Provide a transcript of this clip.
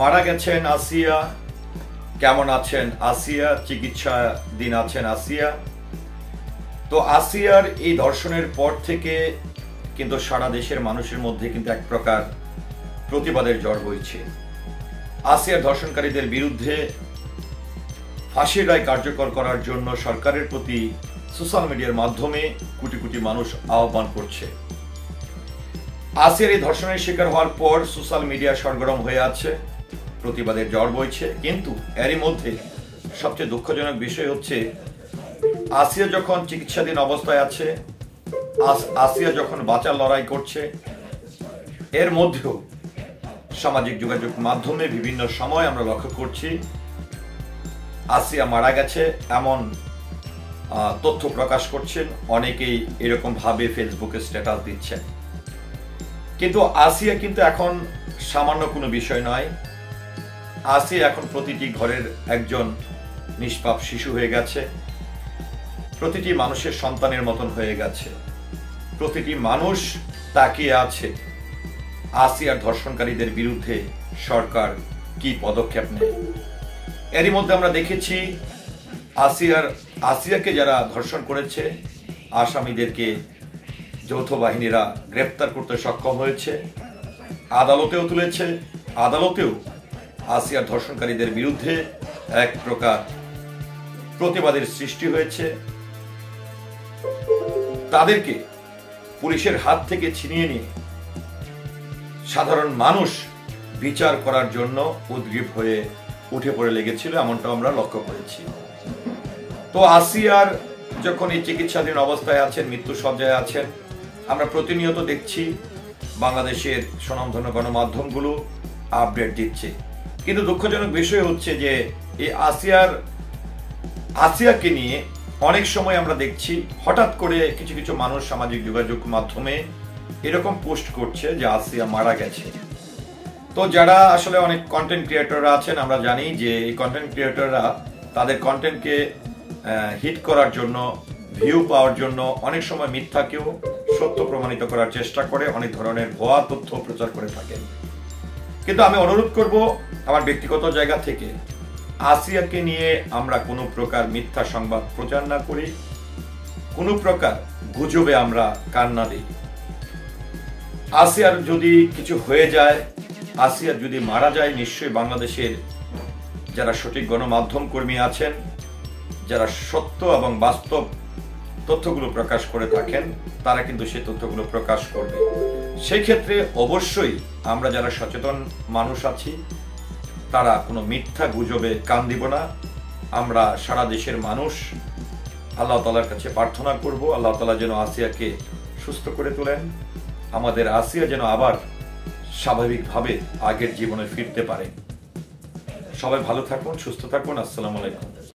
মারা গেছেন আসিয়া। কেমন আছেন আসিয়া? চিকিৎসাধীন আছেন আসিয়া। তো আসিয়ার এই ধর্ষণের পর থেকে কিন্তু সারা দেশের মানুষের মধ্যে কিন্তু এক প্রকার প্রতিবাদের ঝড় বইছে। আসিয়ার ধর্ষণকারীদের বিরুদ্ধে ফাঁসির রায় কার্যকর করার জন্য সরকারের প্রতি সোশ্যাল মিডিয়ার মাধ্যমে কোটি কোটি মানুষ আহ্বান করছে। আসিয়ার এই ধর্ষণের শিকার হওয়ার পর সোশ্যাল মিডিয়া সরগরম হয়ে আছে, প্রতিবাদের ঝড় বইছে। কিন্তু এরই মধ্যে সবচেয়ে দুঃখজনক বিষয় হচ্ছে, আসিয়া যখন চিকিৎসাধীন অবস্থায় আছে, আসিয়া যখন বাঁচার লড়াই করছে, এর মধ্যেও সামাজিক যোগাযোগ মাধ্যমে বিভিন্ন সময় আমরা লক্ষ্য করছি আসিয়া মারা গেছে এমন তথ্য প্রকাশ করছেন। অনেকেই এরকম ভাবে ফেসবুকে স্ট্যাটাস দিচ্ছেন। কিন্তু আসিয়া কিন্তু এখন সামান্য কোনো বিষয় নয়। আসিয়া এখন প্রতিটি ঘরের একজন নিষ্পাপ শিশু হয়ে গেছে, প্রতিটি মানুষের সন্তানের মতন হয়ে গেছে। প্রতিটি মানুষ তাকিয়ে আছে আসিয়ার ধর্ষণকারীদের বিরুদ্ধে সরকার কি পদক্ষেপ নেয়। এরই মধ্যে আমরা দেখেছি আসিয়াকে যারা ধর্ষণ করেছে আসামিদেরকে যৌথ বাহিনীরা গ্রেপ্তার করতে সক্ষম হয়েছে, আদালতেও তুলেছে। আদালতেও আসিয়ার ধর্ষণকারীদের বিরুদ্ধে এক প্রকার প্রতিবাদের সৃষ্টি হয়েছে। তাদেরকে পুলিশের হাত থেকে ছিনিয়ে নিয়ে সাধারণ মানুষ বিচার করার জন্য উদ্গ্রীব হয়ে উঠে পড়ে লেগেছিল, এমনটা আমরা লক্ষ্য করেছি। তো আসিয়ার যখন এই চিকিৎসাধীন অবস্থায় আছেন, মৃত্যু সজ্জায় আছেন, আমরা প্রতিনিয়ত দেখছি বাংলাদেশের স্বনামধন্য গণমাধ্যমগুলো আপডেট দিচ্ছে। কিন্তু দুঃখজনক বিষয় হচ্ছে যে এই আসিয়াকে নিয়ে অনেক সময় আমরা দেখছি হঠাৎ করে কিছু কিছু মানুষ সামাজিক যোগাযোগ মাধ্যমে এরকম পোস্ট করছে যে আসিয়া মারা গেছে। তো যারা আসলে অনেক কন্টেন্ট ক্রিয়েটররা আছেন, আমরা জানি যে এই কন্টেন্ট ক্রিয়েটররা তাদের কন্টেন্টকে হিট করার জন্য, ভিউ পাওয়ার জন্য অনেক সময় মিথ্যাকেও সত্য প্রমাণিত করার চেষ্টা করে, অনেক ধরনের ভুয়া তথ্য প্রচার করে থাকেন। কিন্তু আমি অনুরোধ করব আমার ব্যক্তিগত জায়গা থেকে, আসিয়াকে নিয়ে আমরা কোনো প্রকার মিথ্যা সংবাদ প্রচার না করি, কোনো প্রকার গুজবে আমরা কান না দিই। আসিয়ার যদি কিছু হয়ে যায়, আসিয়ার যদি মারা যায়, নিশ্চয়ই বাংলাদেশের যারা সঠিক গণমাধ্যম কর্মী আছেন, যারা সত্য এবং বাস্তব তথ্যগুলো প্রকাশ করে থাকেন, তারা কিন্তু সেই তথ্যগুলো প্রকাশ করবে। সেই ক্ষেত্রে অবশ্যই আমরা যারা সচেতন মানুষ আছি, তারা কোনো মিথ্যা গুজবে কান দিব না। আমরা সারা দেশের মানুষ আল্লাহ তাআলার কাছে প্রার্থনা করব, আল্লাহ তাআলা যেন আসিয়াকে সুস্থ করে তোলেন, আমাদের আসিয়া যেন আবার স্বাভাবিকভাবে আগের জীবনে ফিরতে পারে। সবাই ভালো থাকুন, সুস্থ থাকুন। আসসালামু আলাইকুম।